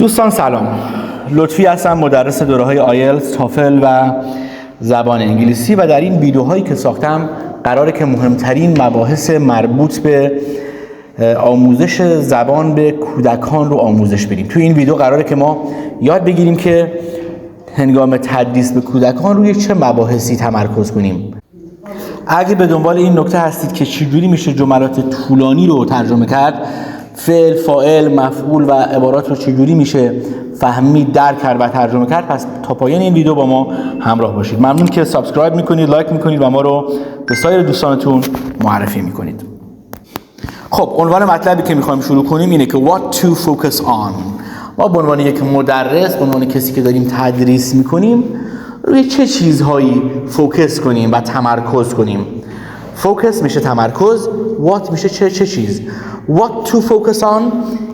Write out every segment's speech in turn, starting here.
دوستان سلام، لطفی هستم، مدرس دوره‌های آیلتس، تافل و زبان انگلیسی و در این ویدیوهایی که ساختم قراره که مهمترین مباحث مربوط به آموزش زبان به کودکان رو آموزش بدیم. توی این ویدیو قراره که ما یاد بگیریم که هنگام تدریس به کودکان روی چه مباحثی تمرکز کنیم. اگه به دنبال این نکته هستید که چجوری میشه جملات طولانی رو ترجمه کرد، فعل، فاعل، مفعول و عبارات رو چجوری میشه فهمید، درک کرد و ترجمه کرد، پس تا پایان این ویدیو با ما همراه باشید. ممنون که سابسکرایب میکنید، لایک میکنید و ما رو به سایر دوستانتون معرفی میکنید. خب عنوان مطلبی که میخوایم شروع کنیم اینه که what to focus on. ما به عنوان یک مدرس، به عنوان کسی که داریم تدریس میکنیم، روی چه چیزهایی فوکس کنیم و تمرکز کنیم. فوکس میشه تمرکز، what میشه چه چیز. What to focus on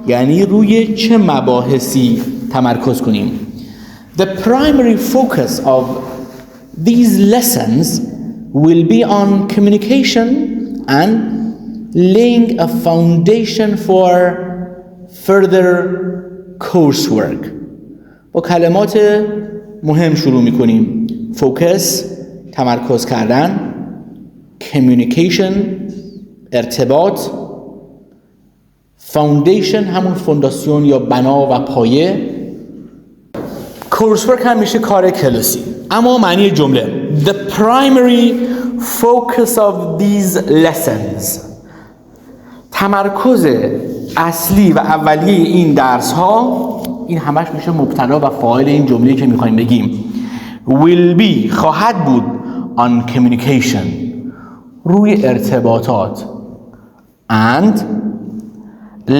یعنی روی چه مباحثی تمرکز کنیم. The primary focus of these lessons will be on communication and laying a foundation for further coursework. با کلمات مهم شروع میکنیم. فوکس، تمرکز کردن، communication، ارتباط، فاوندیشن همون فونداسیون یا بنا و پایه، کورسورک هم میشه کار کلاسی. اما معنی جمله the primary focus of these lessons، تمرکز اصلی و اولیه این درس ها، این همش میشه مبتدا و فاعل این جمله که میخوایم بگیم. will be خواهد بود on communication روی ارتباطات and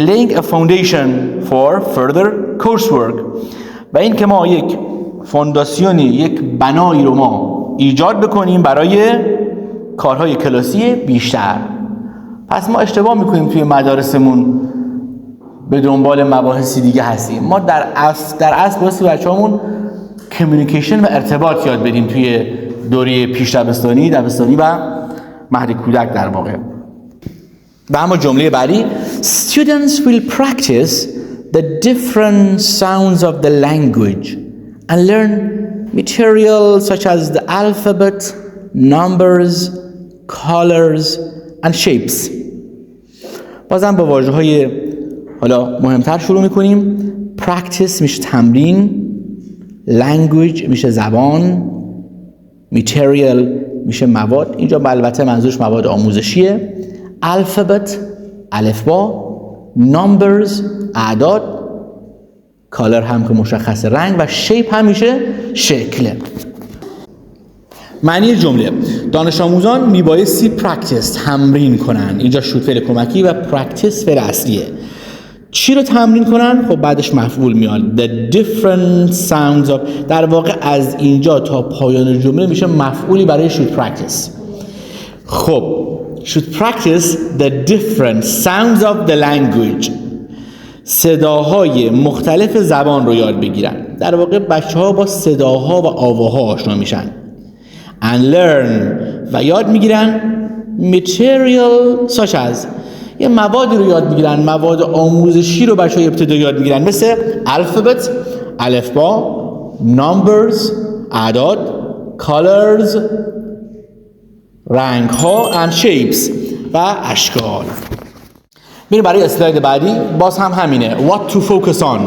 laying a foundation for further coursework و این که ما یک فونداسیونی، یک بنایی رو ما ایجاد بکنیم برای کارهای کلاسی بیشتر. پس ما اشتباه میکنیم توی مدارسمون به دنبال مباحثی دیگه هستیم. ما در اصل واسه بچه‌هامون کمیونیکیشن و ارتباط یاد بدیم توی دوره پیش دبستانی و مهد کودک در واقع. و اما جمله بعدی students will practice the different sounds of the language and learn material such as the alphabet, numbers, colors and shapes. بازم با واژه‌های حالا مهمتر شروع می‌کنیم. practice میشه تمرین، language میشه زبان، material میشه مواد، اینجا البته منظورش مواد آموزشیه، alphabet الفبا، numbers اعداد، color هم که مشخص رنگ و shape هم میشه شکل. معنی جمله دانش آموزان میبایستی practice تمرین کنن، اینجا شد فعل کمکی و practice فعل اصلیه. چی رو تمرین کنن؟ خب بعدش مفعول میاد. The different sounds of، در واقع از اینجا تا پایان جمله میشه مفعولی برای should practice. خب should practice the different sounds of the language، صداهای مختلف زبان رو یاد بگیرن. در واقع بچه‌ها با صداها و آواها آشنا میشن. and learn و یاد میگیرن material such as، یه موادی رو یاد میگیرن، مواد آموزشی رو بچه‌ها ابتدایی یاد میگیرن، مثل alphabet الفبا، numbers اعداد، colors رنگ ها and shapes و اشکال. میریم برای اسلاید بعدی. باز هم همینه what to focus on،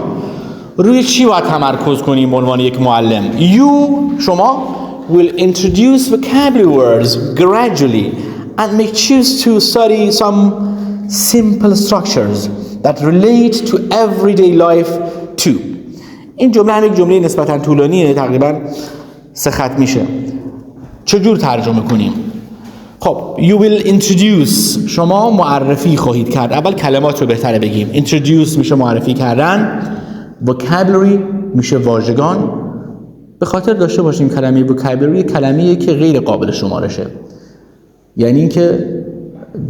روی چی باید تمرکز کنیم به عنوان یک معلم. you شما will introduce vocabulary words gradually and may choose to study some simple structures that relate to everyday life too. این جمله هم یک جمله نسبتاً طولانیه، تقریباً 3 خط میشه. چجور ترجمه کنیم؟ خب you will introduce شما معرفی خواهید کرد. اول کلمات رو بهتره بگیم. introduce میشه معرفی کردن، vocabulary میشه واژگان. به خاطر داشته باشیم کلمه vocabulary کلمه‌ایه که غیر قابل شمارشه، یعنی اینکه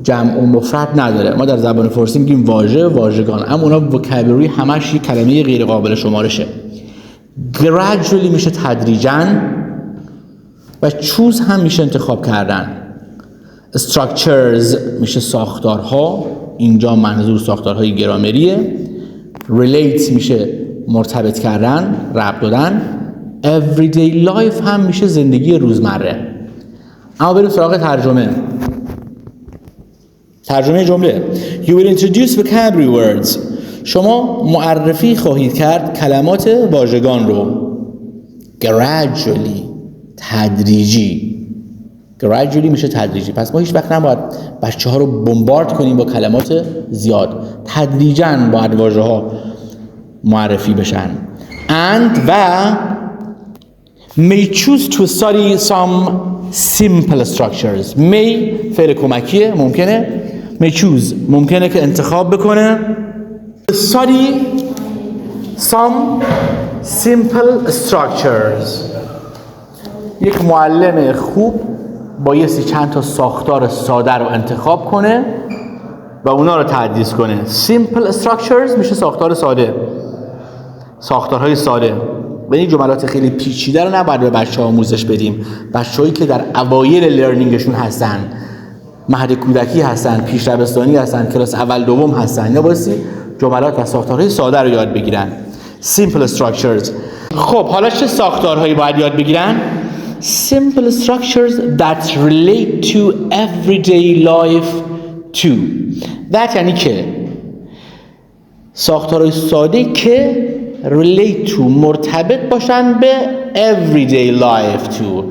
جمع و مفرد نداره. ما در زبان فارسی میگیم واژه، واژگان، اما اونا vocabulary همش یک کلمه غیر قابل شمارشه. gradually میشه تدریجاً و choose هم میشه انتخاب کردن. structures میشه ساختارها، اینجا منظور ساختارهای گرامریه. relate میشه مرتبط کردن، ربط دادن. everyday life هم میشه زندگی روزمره. اما بریم سراغ ترجمه جمله. You will introduce vocabulary words. شما معرفی خواهید کرد کلمات واژگان رو. gradually تدریجی. gradually میشه تدریجی. پس ما هیچ وقت نباید بچه ها رو بمبارد کنیم با کلمات زیاد. تدریجاً باید واژه ها معرفی بشن. and و may choose to study some simple structures. may فعل کمکیه، ممکنه. may choose ممکنه که انتخاب بکنه. study some simple structures. یک معلم خوب بایستی چند تا ساختار ساده رو انتخاب کنه و اونا رو تدریس کنه. simple structures میشه ساختار ساده، ساختارهای ساده. و این جملات خیلی پیچیده رو نباید به بچه‌ها آموزش بدیم. بچه‌هایی که در اوایل لرنینگشون هستن، مهد کودکی هستن، پیش دبستانی هستن، کلاس اول دوم هستن، اینا بایستی جملات و ساختارهای ساده رو یاد بگیرن. simple structures. خب حالا چه ساختارهایی باید یاد بگیرن؟ simple structures that relate to everyday life too. that یعنی که ساختارهای ساده که relate to مرتبط باشن به everyday life too،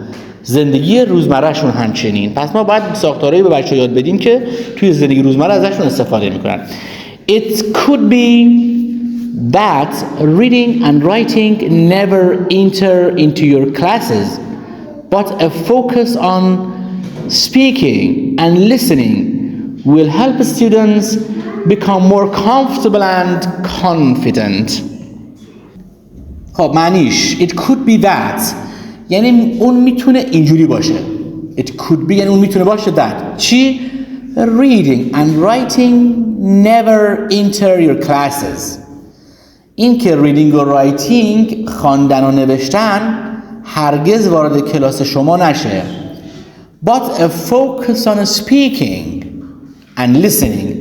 زندگی روزمره شون همچنین. پس ما باید ساختارهایی به بچه‌ها یاد بدیم که توی زندگی روزمره ازشون استفاده میکنن. It could be that reading and writing never enter into your classes, but a focus on speaking and listening will help students become more comfortable and confident. خب معنیش it could be that یعنی اون میتونه اینجوری باشه. it could be یعنی اون میتونه باشه that چی؟ reading and writing never enter your classes. این که reading و writing خواندن و نوشتن هرگز وارد کلاس شما نشه. but a focus on speaking and listening.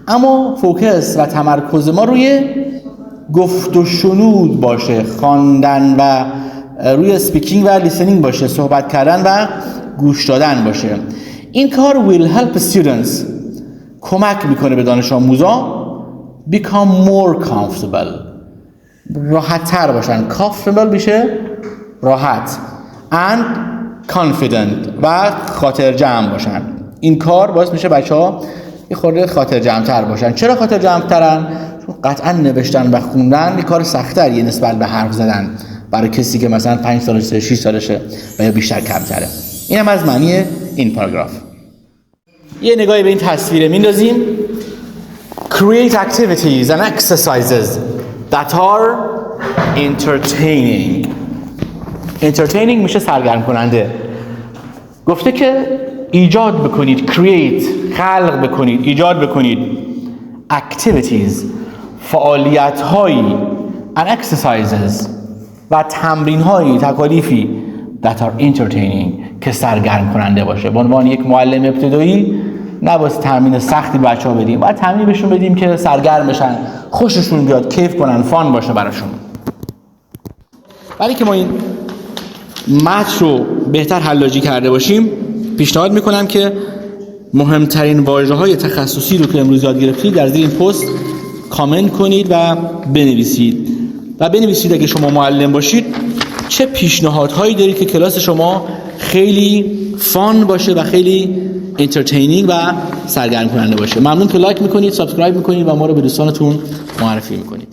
اما فوکس و تمرکز ما روی گفت و شنود باشه، خواندن و روی سپیکینگ و لیسنینگ باشه، صحبت کردن و گوش دادن باشه. این کار will help students کمک میکنه به دانش آموزان become more comfortable راحت تر باشن. comfortable میشه راحت and confident و خاطر جمع باشن. این کار باعث میشه بچه ها یه خورده خاطر جمع تر باشن. چرا خاطر جمع ترن؟ چون قطعا نوشتن و خوندن یه کار سخت‌تریه نسبت به حرف زدن برای کسی که مثلا 5 سالشه 6 سالشه و یا بیشتر کمتره. این هم از معنی این پاراگراف. یه نگاهی به این تصویر میندازیم. Create activities and exercises that are entertaining. entertaining میشه سرگرم کننده. گفته که ایجاد بکنید، create خلق بکنید، ایجاد بکنید activities فعالیت هایی and exercises و تمرین هایی تکالیفی that are entertaining که سرگرم کننده باشه. به عنوان یک معلم ابتدایی نباید تمرین سختی بچه‌ها بدیم، باید تمرین بهشون بدیم که سرگرم بشن، خوششون بیاد، کیف کنن، فان باشه براشون. برای که ما این متن رو بهتر حلاجی کرده باشیم، پیشنهاد میکنم که مهمترین واژه‌های تخصصی رو که امروز یاد گرفتید در زیر این پست کامنت کنید و بنویسید اگه شما معلم باشید چه پیشنهادهایی دارید که کلاس شما خیلی فان باشه و خیلی انترتینینگ و سرگرم کننده باشه. ممنون که لایک میکنید، سابسکرایب میکنید و ما رو به دوستانتون معرفی میکنید.